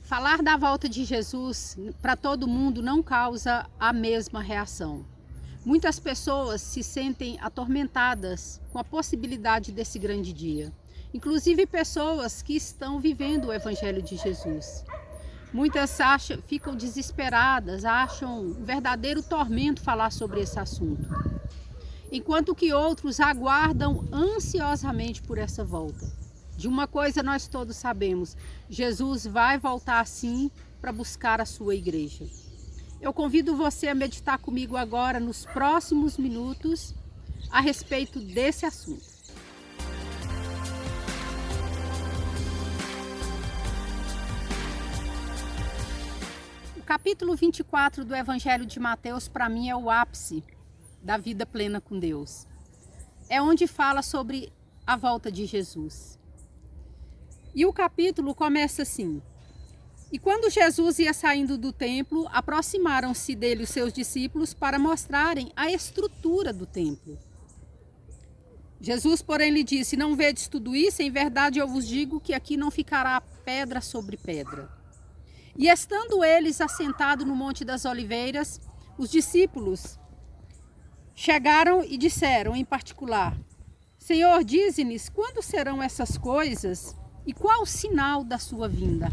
Falar da volta de Jesus para todo mundo não causa a mesma reação. Muitas pessoas se sentem atormentadas com a possibilidade desse grande dia, inclusive pessoas que estão vivendo o Evangelho de Jesus. Muitas ficam desesperadas, acham um verdadeiro tormento falar sobre esse assunto, enquanto que outros aguardam ansiosamente por essa volta. De uma coisa nós todos sabemos, Jesus vai voltar sim para buscar a sua igreja. Eu convido você a meditar comigo agora, nos próximos minutos, a respeito desse assunto. O capítulo 24 do Evangelho de Mateus, para mim, é o ápice da vida plena com Deus. É onde fala sobre a volta de Jesus. E o capítulo começa assim: E quando Jesus ia saindo do templo, aproximaram-se dele os seus discípulos para mostrarem a estrutura do templo. Jesus, porém, lhe disse: Não vedes tudo isso? Em verdade eu vos digo que aqui não ficará pedra sobre pedra. E estando eles assentados no Monte das Oliveiras, os discípulos chegaram e disseram em particular: Senhor, dize-nos quando serão essas coisas e qual o sinal da sua vinda?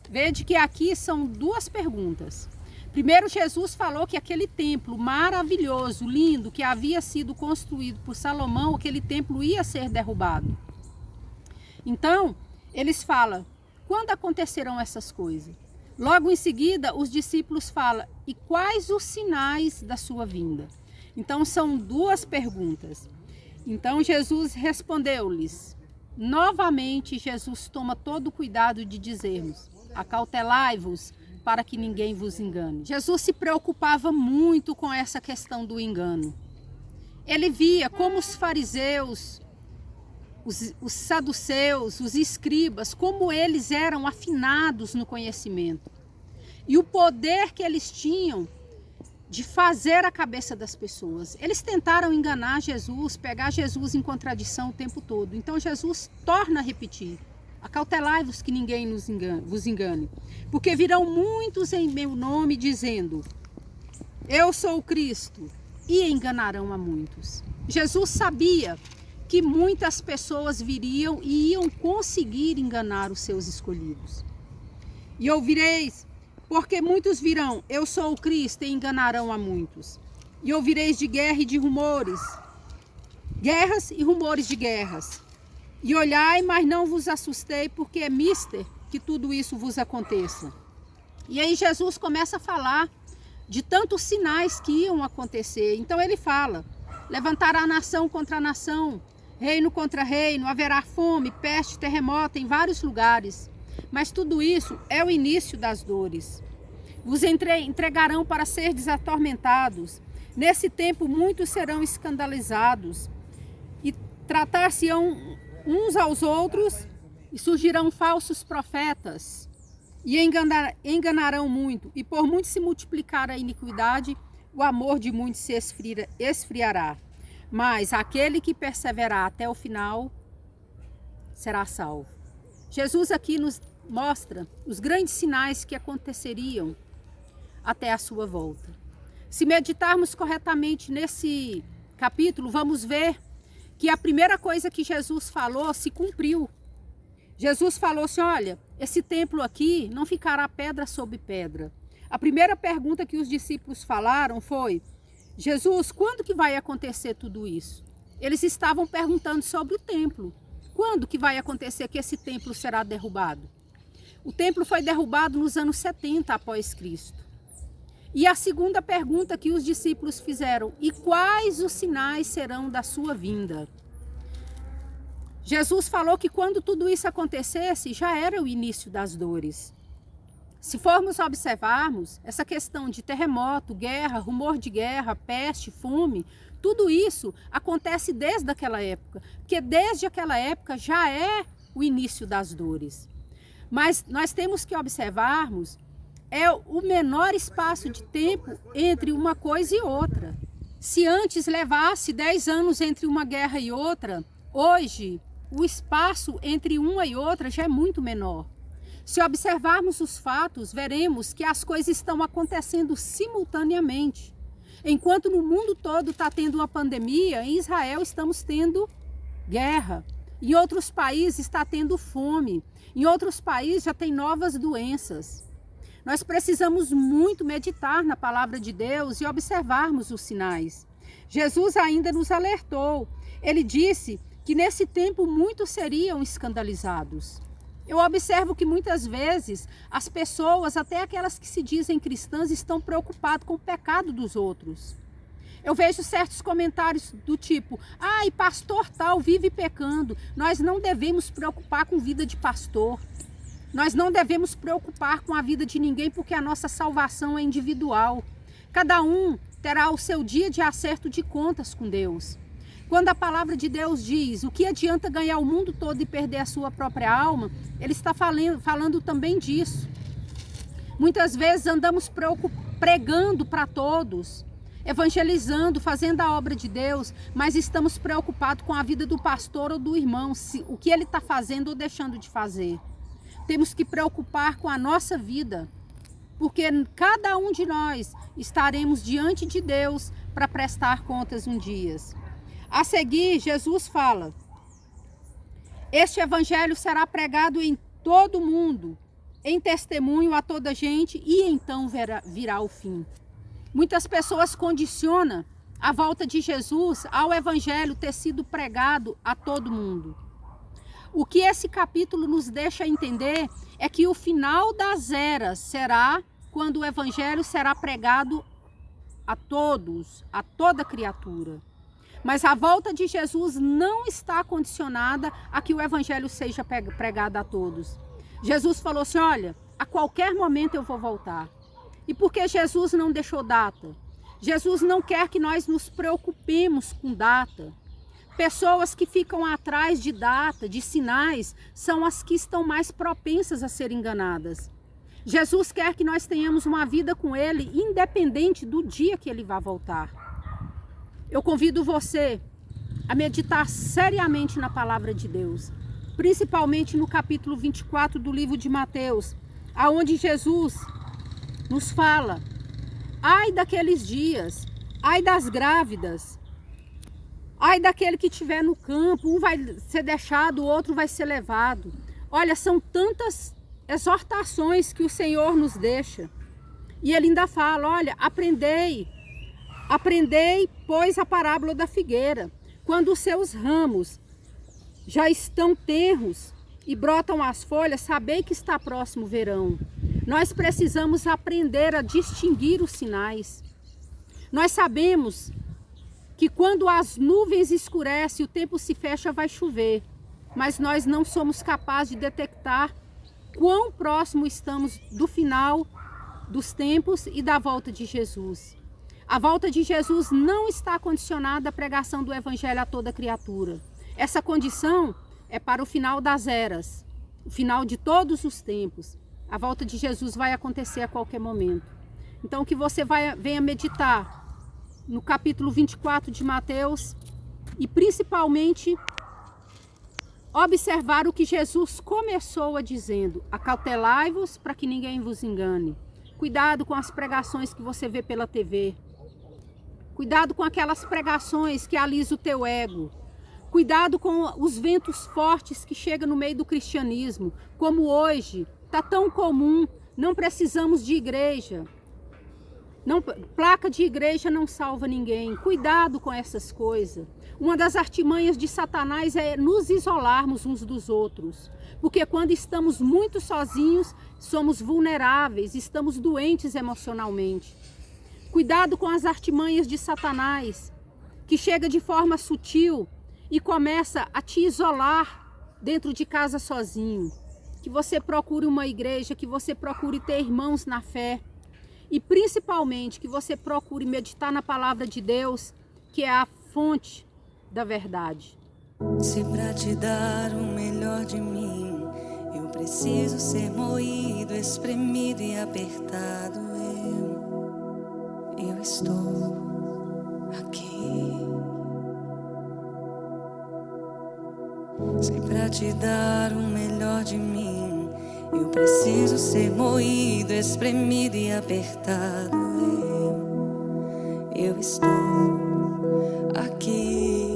Vede que aqui são duas perguntas. Primeiro, Jesus falou que aquele templo maravilhoso, lindo, que havia sido construído por Salomão, aquele templo ia ser derrubado. Então, eles falam: quando acontecerão essas coisas? Logo em seguida, os discípulos falam: e quais os sinais da sua vinda? Então, são duas perguntas. Então, Jesus respondeu-lhes. Novamente, Jesus toma todo o cuidado de dizermos: acautelai-vos para que ninguém vos engane. Jesus se preocupava muito com essa questão do engano. Ele via como os fariseus, os saduceus, os escribas, como eles eram afinados no conhecimento. E o poder que eles tinham de fazer a cabeça das pessoas. Eles tentaram enganar Jesus, pegar Jesus em contradição o tempo todo. Então Jesus torna a repetir: acautelai-vos que ninguém vos engane, porque virão muitos em meu nome dizendo: eu sou o Cristo, e enganarão a muitos. Jesus sabia que muitas pessoas viriam e iam conseguir enganar os seus escolhidos. E ouvireis, porque muitos virão: eu sou o Cristo, e enganarão a muitos. E ouvireis de guerra e de rumores, guerras e rumores de guerras. E olhai, mas não vos assustei, porque é mister que tudo isso vos aconteça. E aí Jesus começa a falar de tantos sinais que iam acontecer. Então ele fala: levantará nação contra nação, reino contra reino, haverá fome, peste, terremoto em vários lugares. Mas tudo isso é o início das dores. Vos entregarão para serdes atormentados. Nesse tempo muitos serão escandalizados e tratar-se-ão uns aos outros, e surgirão falsos profetas e enganarão muito. E por muito se multiplicar a iniquidade, o amor de muitos se esfriará. Mas aquele que perseverar até o final será salvo. Jesus aqui nos mostra os grandes sinais que aconteceriam até a sua volta. Se meditarmos corretamente nesse capítulo, vamos ver que a primeira coisa que Jesus falou se cumpriu. Jesus falou assim: olha, esse templo aqui não ficará pedra sobre pedra. A primeira pergunta que os discípulos falaram foi: Jesus, quando que vai acontecer tudo isso? Eles estavam perguntando sobre o templo. Quando que vai acontecer que esse templo será derrubado? O templo foi derrubado nos anos 70 após Cristo. E a segunda pergunta que os discípulos fizeram: e quais os sinais serão da sua vinda? Jesus falou que quando tudo isso acontecesse, já era o início das dores. Se formos observarmos, essa questão de terremoto, guerra, rumor de guerra, peste, fome, tudo isso acontece desde aquela época, porque desde aquela época já é o início das dores. Mas nós temos que observarmos o menor espaço de tempo entre uma coisa e outra. Se antes levasse 10 anos entre uma guerra e outra, hoje o espaço entre uma e outra já é muito menor. Se observarmos os fatos, veremos que as coisas estão acontecendo simultaneamente. Enquanto no mundo todo está tendo uma pandemia, em Israel estamos tendo guerra. Em outros países está tendo fome. Em outros países já tem novas doenças. Nós precisamos muito meditar na palavra de Deus e observarmos os sinais. Jesus ainda nos alertou. Ele disse que nesse tempo muitos seriam escandalizados. Eu observo que muitas vezes as pessoas, até aquelas que se dizem cristãs, estão preocupadas com o pecado dos outros. Eu vejo certos comentários do tipo, ai, pastor tal vive pecando. Nós não devemos preocupar com vida de pastor. Nós não devemos preocupar com a vida de ninguém porque a nossa salvação é individual. Cada um terá o seu dia de acerto de contas com Deus. Quando a palavra de Deus diz o que adianta ganhar o mundo todo e perder a sua própria alma, ele está falando também disso. Muitas vezes andamos pregando para todos, evangelizando, fazendo a obra de Deus, mas estamos preocupados com a vida do pastor ou do irmão, o que ele está fazendo ou deixando de fazer. Temos que preocupar com a nossa vida, porque cada um de nós estaremos diante de Deus para prestar contas um dia. A seguir, Jesus fala, este evangelho será pregado em todo o mundo, em testemunho a toda gente, e então virá o fim. Muitas pessoas condicionam a volta de Jesus ao evangelho ter sido pregado a todo mundo. O que esse capítulo nos deixa entender é que o final das eras será quando o evangelho será pregado a todos, a toda criatura. Mas a volta de Jesus não está condicionada a que o evangelho seja pregado a todos. Jesus falou assim, olha, a qualquer momento eu vou voltar. E por que Jesus não deixou data? Jesus não quer que nós nos preocupemos com data. Pessoas que ficam atrás de data, de sinais, são as que estão mais propensas a ser enganadas. Jesus quer que nós tenhamos uma vida com Ele, independente do dia que Ele vai voltar. Eu convido você a meditar seriamente na palavra de Deus, principalmente no capítulo 24 do livro de Mateus, aonde Jesus nos fala, ai daqueles dias, ai das grávidas, ai daquele que estiver no campo, um vai ser deixado, o outro vai ser levado. Olha, são tantas exortações que o Senhor nos deixa. E ele ainda fala, olha, aprendei, pois, a parábola da figueira. Quando os seus ramos já estão tenros e brotam as folhas, sabei que está próximo o verão. Nós precisamos aprender a distinguir os sinais. Nós sabemos que quando as nuvens escurecem, o tempo se fecha, vai chover. Mas nós não somos capazes de detectar quão próximo estamos do final dos tempos e da volta de Jesus. A volta de Jesus não está condicionada à pregação do evangelho a toda criatura. Essa condição é para o final das eras, o final de todos os tempos. A volta de Jesus vai acontecer a qualquer momento. Então que você venha meditar no capítulo 24 de Mateus e principalmente observar o que Jesus começou a dizendo. Acautelai-vos para que ninguém vos engane. Cuidado com as pregações que você vê pela TV. Cuidado com aquelas pregações que alisam o teu ego. Cuidado com os ventos fortes que chegam no meio do cristianismo. Como hoje, está tão comum, não precisamos de igreja. Placa de igreja não salva ninguém. Cuidado com essas coisas. Uma das artimanhas de Satanás é nos isolarmos uns dos outros. Porque quando estamos muito sozinhos, somos vulneráveis, estamos doentes emocionalmente. Cuidado com as artimanhas de Satanás, que chega de forma sutil e começa a te isolar dentro de casa sozinho. Que você procure uma igreja, que você procure ter irmãos na fé. E principalmente que você procure meditar na palavra de Deus, que é a fonte da verdade. Se pra te dar o melhor de mim, eu preciso ser moído, espremido e apertado, eu estou aqui. Se pra te dar o melhor de mim, Eu preciso ser moído, espremido e apertado. Eu estou aqui.